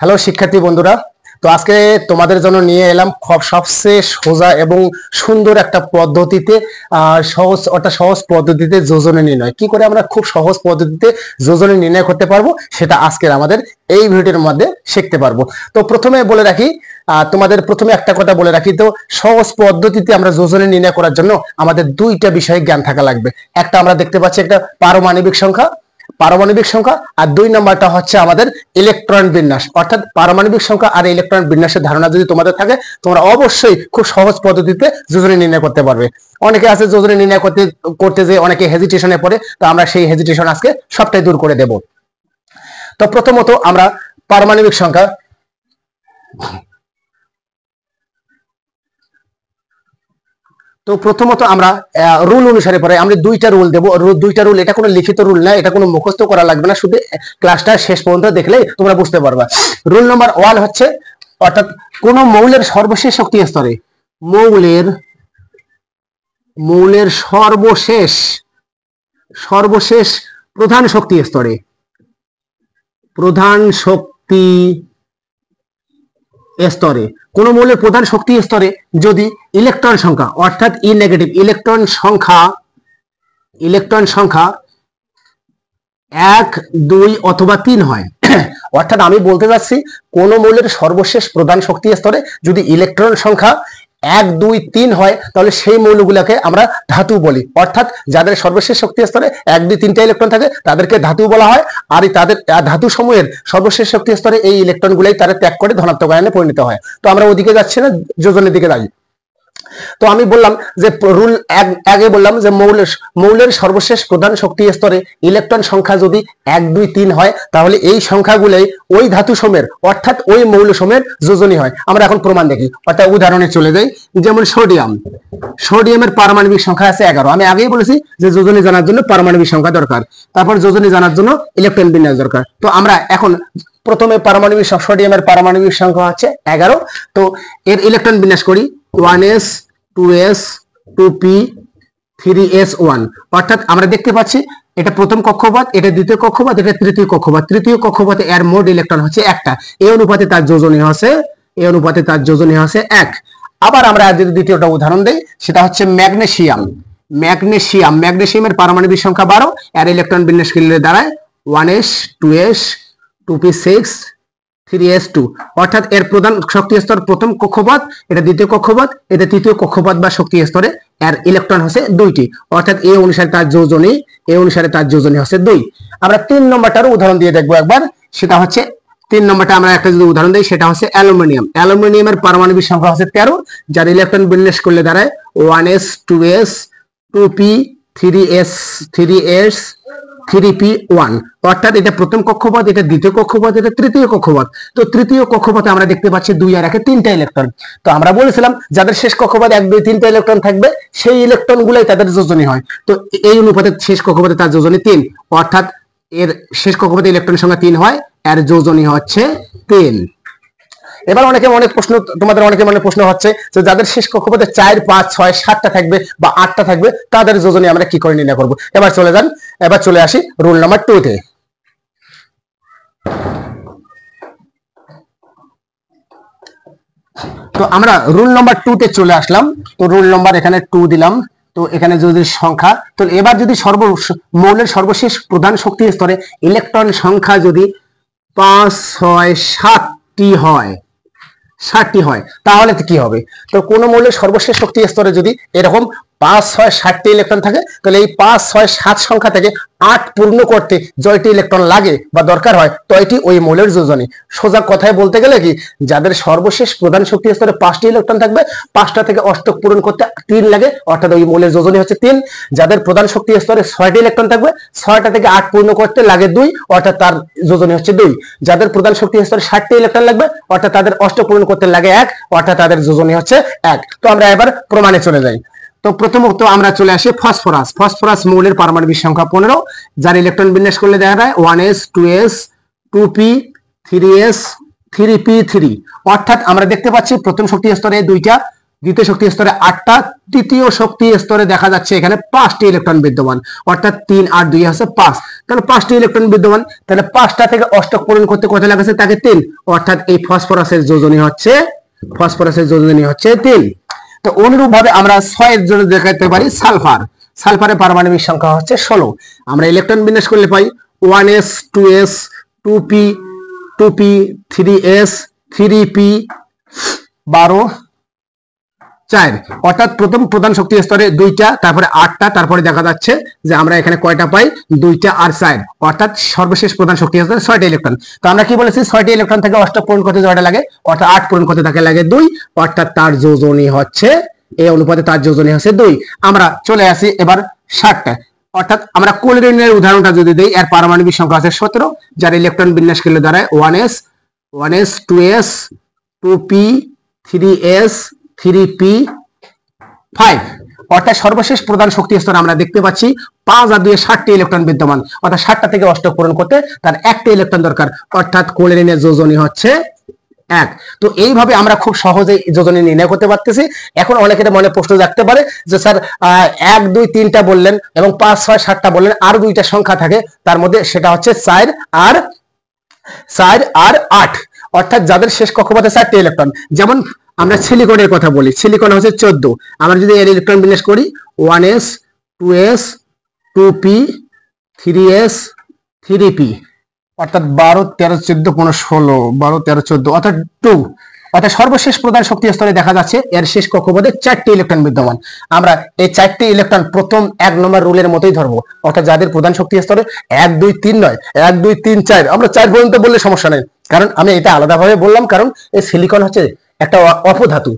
Hello শিক্ষার্থী বন্ধুরা, তো আজকে তোমাদের জন্য নিয়ে এলাম সবচেয়ে সোজা এবং সুন্দর একটা পদ্ধতিতে সহজ পদ্ধতিতে যোজনী নির্ণয় কি করে আমরা খুব সহজ পদ্ধতিতে যোজনী নির্ণয় করতে পারবো সেটা আজকের আমাদের এই ভিডিওর মধ্যে শিখতে পারবো। তো প্রথমে বলে রাখি, তোমাদের প্রথমে একটা কথা বলে রাখি, তো সহজ পদ্ধতিতে আমরা যোজনী নির্ণয় করার জন্য আমাদের দুইটা বিষয়ে জ্ঞান থাকা লাগবে। একটা আমরা দেখতে পাচ্ছি একটা পারমাণবিক সংখ্যা আর দুই নাম্বারটা হচ্ছে আমাদের ইলেকট্রন বিন্যাস। অর্থাৎ পারমাণবিক সংখ্যা আর ইলেকট্রন বিন্যাসের ধারণা যদি তোমাদের থাকে, তোমরা অবশ্যই খুব সহজ পদ্ধতিতে যোজনী নির্ণয় করতে পারবে। অনেকে আছে যোজনী নির্ণয় করতে যে অনেকে হেজিটেশনে পড়ে, তো আমরা সেই হেজিটেশন আজকে সবটাই দূর করে দেব। তো প্রথমত আমরা পারমাণবিক সংখ্যা, তো প্রথমত আমরা রুল অনুসারে পড়াই। আমরা দুইটা রুল দেব, দুইটা রুল, এটা কোনো লিখিত রুল না, এটা কোনো মুখস্থ করা লাগবে না, শুধু ক্লাসটা শেষ পর্যন্ত দেখলেই তোমরা বুঝতে পারবা। রুল নাম্বার 1 হচ্ছে, অর্থাৎ কোন মৌলের সর্বশেষ শক্তি স্তরে মৌলের সর্বশেষ প্রধান শক্তি স্তরে কোন মৌলের প্রধান শক্তি স্তরে যদি ইলেকট্রন সংখ্যা, অর্থাৎ ই নেগেটিভ ইলেকট্রন সংখ্যা 1, 2 অথবা 3 হয়। অর্থাৎ আমি বলতে চাচ্ছি, কোন মৌলের সর্বশেষ প্রধান শক্তি স্তরে যদি ইলেকট্রন সংখ্যা 1, 2, 3 হয়, তাহলে সেই মৌলগুলোকে আমরা ধাতু বলি। অর্থাৎ যাদের সর্বশেষ শক্তি স্তরে 1, 2, 3টা ইলেকট্রন থাকে তাদেরকে ধাতু বলা হয়। আর তাদের ধাতু সমূহের সর্বশেষ শক্তি স্তরে এই ইলেকট্রন গুলাই তারা ত্যাগ করে ধনাত্মক আয়নে পরিণত হয়। তো আমরা ওদিকে যাচ্ছি না, যোজনের দিকে যাই। তো আমি বললাম যে রুল আগে বললাম যে মৌলের সর্বশেষ প্রধান শক্তি স্তরে ইলেকট্রন সংখ্যা যদি 1, 2, 3 হয়, তাহলে এই সংখ্যাগুলোই ওই ধাতু সমূহের, অর্থাৎ ওই মৌল সমূহের যোজনী হয়। আমরা এখন প্রমাণ দেখি, অর্থাৎ উদাহরণে চলে যাই। যেমন সোডিয়ামের পারমাণবিক সংখ্যা আছে 11। আমি আগেই বলেছি যে যোজনী জানার জন্য পারমাণবিক সংখ্যা দরকার, তারপর যোজনী জানার জন্য ইলেকট্রন বিন্যাস দরকার। তো আমরা এখন প্রথমে সোডিয়ামের পারমাণবিক সংখ্যা হচ্ছে 11। তো এর ইলেকট্রন বিন্যাস করি, 1s 2s 2p 3s1। অর্থাৎ আমরা দেখতে পাচ্ছি এটা প্রথম কক্ষপথ, এটা দ্বিতীয় কক্ষপথ, এটা তৃতীয় কক্ষপথ। তৃতীয় কক্ষপথে এর মোট ইলেকট্রন হচ্ছে একটা, এই অনুপাতে তার যোজনী হচ্ছে 1। আবার আমরা যদি দ্বিতীয়টা উদাহরণ দেই, সেটা হচ্ছে ম্যাগনেসিয়ামের পারমাণবিক সংখ্যা 12, এর ইলেকট্রন বিন্যাস করলে দাঁড়ায় 1s 2s 2p6 3s2। অর্থাৎ এর প্রধান শক্তি স্তর প্রথম কক্ষপথ, এটা দ্বিতীয় কক্ষপথ, এটা তৃতীয় কক্ষপথ বা শক্তি স্তরে, এর ইলেকট্রন হচ্ছে 2টি। অর্থাৎ এই অনুসারে তার যোজনী হচ্ছে 2। আমরা 3 নম্বরটার উদাহরণ দিয়ে দেখবো একবার। সেটা হচ্ছে 3 নম্বরটা আমরা একটা যদি উদাহরণ দিই, সেটা হচ্ছে অ্যালুমিনিয়ামের পারমাণবিক সংখ্যা হচ্ছে 13, যার ইলেকট্রন বিন্যাস করলে দাঁড়ায় 1s 2s 2p 3s 3p1। অর্থাৎ এটা প্রথম কক্ষপথ, এটা দ্বিতীয় কক্ষপথ, এটা তৃতীয় কক্ষপথ। তো তৃতীয় কক্ষপথে আমরা দেখতে পাচ্ছি 2 আর 1 3টা ইলেকট্রন। তো আমরা বলেছিলাম যাদের শেষ কক্ষপথে 1, 2, 3টা ইলেকট্রন থাকবে, সেই ইলেকট্রন গুলাই তাদের যোজনী হয়। তো এই অনুপাতে শেষ কক্ষপথে তার যোজনী 3, অর্থাৎ এর শেষ কক্ষপথে ইলেকট্রন সংখ্যা 3 হয়, এর যোজনী হচ্ছে 3। এবার তোমাদের অনেকে মনে প্রশ্ন হচ্ছে যে যাদের শেষ কক্ষপথে 4, 5, 6, 7টা থাকবে বা 8টা থাকবে, তাদের যোজনী আমরা কি করে নির্ণয় করব। এবার চলে আসি রুল নাম্বার 2 তে। তো আমরা রুল নাম্বার 2 তে চলে আসলাম। তো রুল নাম্বার এখানে 2 দিলাম। তো এখানে যদি সংখ্যা, তো এবার যদি মৌলের সর্বশেষ প্রধান শক্তি স্তরে ইলেকট্রন সংখ্যা যদি 5, 6, 7টি হয়, তাহলে কি হবে? তো কোন মৌলের সর্বশেষ শক্তি স্তরে যদি এরকম 5, 6, 7টি ইলেকট্রন থাকে, তাহলে এই 5, 6, 7 সংখ্যা থেকে 8 পূর্ণ করতে জয়টি ইলেকট্রন লাগে বা দরকার হয়, তো এটি ওই মৌলের যোজনী। সোজা কথায় বলতে গেলে কি, যাদের সর্বশেষ প্রধান শক্তি স্তরে 5টি ইলেকট্রন থাকবে, 5টা থেকে অষ্টক পূরণ করতে 3 লাগে, অর্থাৎ ওই মৌলের যোজনী হচ্ছে 3। যাদের প্রধান শক্তি স্তরে 6টি ইলেকট্রন থাকবে, 6টা থেকে 8 পূর্ণ করতে লাগে 2, অর্থাৎ তার যোজনী হচ্ছে 2। যাদের প্রধান শক্তি স্তরে 60টি ইলেকট্রন লাগবে, অর্থাৎ তাদের অষ্টক পূরণ করতে লাগে 1, অর্থাৎ তাদের যোজনী হচ্ছে 1। তো আমরা এবার প্রমাণে চলে যাই। তো প্রথমত আমরা চলে আসি ফসফরাস মৌলের পারমাণবিক সংখ্যা 15, যার ইলেকট্রন বিন্যাস করলে দেখা যায় 1s 2s 2p 3s 3p3। অর্থাৎ আমরা দেখতে পাচ্ছি প্রথম শক্তি স্তরে 2টা, দ্বিতীয় শক্তি স্তরে 8টা, তৃতীয় শক্তি স্তরে দেখা যাচ্ছে এখানে 5টি ইলেকট্রন বিদ্যমান, অর্থাৎ 3 আর 2 আছে 5, তাহলে 5টি ইলেকট্রন বিদ্যমান, তাহলে 5টা থেকে অষ্টক পূরণ করতে কত লাগছে, তাকে 3, অর্থাৎ এই ফসফরাসের যোজনী হচ্ছে 3। তো অনুরূপ ভাবে আমরা 6 এর জন্য দেখাতে পারি সালফার। সালফারের পারমাণবিক সংখ্যা হচ্ছে 16। আমরা ইলেকট্রন বিন্যাস করলে পাই 1s 2s 2p 2p 3s 3p 12 4, অর্থাৎ প্রথম প্রধান শক্তি স্তরে 2টা, তারপরে 8টা, তারপরে দেখা যাচ্ছে যে আমরা এখানে কয়টা পাই, 2টা আর 4, অর্থাৎ সর্বশেষ প্রধান শক্তি স্তরে 6টা ইলেকট্রন। তো আমরা কি বলেছি, 6টি ইলেকট্রন থেকে অষ্টক পূরণ করতে যতটা লাগে, অর্থাৎ 8 পূরণ করতে তাকে লাগে 2, অর্থাৎ তার যোজনী হচ্ছে এই অনুপাতে তার যোজনী হচ্ছে 2। আমরা চলে আসি এবার 60টা, অর্থাৎ আমরা কোলিনের উদাহরণটা যদি দেই, এর পারমাণবিক সংখ্যা আছে 17, যার ইলেকট্রন বিন্যাস করলে দাঁড়ায় 1s 2s 2p 3s 3p 5, অর্থাৎ সর্বশেষ প্রধান শক্তি স্তর আমরা দেখতে পাচ্ছি 5 আর 2 60টি ইলেকট্রন বিদ্যমান, অর্থাৎ 60টা থেকে অষ্টক পূরণ করতে তার একটা ইলেকট্রন দরকার, অর্থাৎ কোলিনের যোজনী হচ্ছে 1। তো এইভাবে আমরা খুব সহজেই যোজনী নির্ণয় করতে পারতেছি। এখন অনেকের মনে প্রশ্ন জাগতে পারে যে স্যার 1 2 3টা বললেন এবং 5 6 7টা বললেন, আর 2টা সংখ্যা থাকে তার মধ্যে, সেটা হচ্ছে 4 আর 8, অর্থাৎ যাদের শেষ কক্ষপথে 4টি ইলেকট্রন। যেমন আমরা সিলিকনের কথা বলি, সিলিকন হচ্ছে 14, আমরা যদি এর ইলেকট্রন বিন্যাস করি 1s 2s 2p 3s 3p, অর্থাৎ 12 13 14 15 16 12 13 14, অর্থাৎ 2, অর্থাৎ সর্বশেষ প্রধান শক্তি স্তরে দেখা যাচ্ছে এর শেষ কক্ষপথে 4টি ইলেকট্রন বিদ্যমান। আমরা এই 4টি ইলেকট্রন প্রথম 1 নম্বর রুলের মতোই ধরবো, অর্থাৎ যাদের প্রধান শক্তি স্তরে 1 2 3 নয়, 1 2 3 4, আমরা 4 পর্যন্ত বললে সমস্যা নেই, কারণ আমি এটা আলাদাভাবে বললাম, কারণ এই সিলিকন হচ্ছে একটা অপধাতু।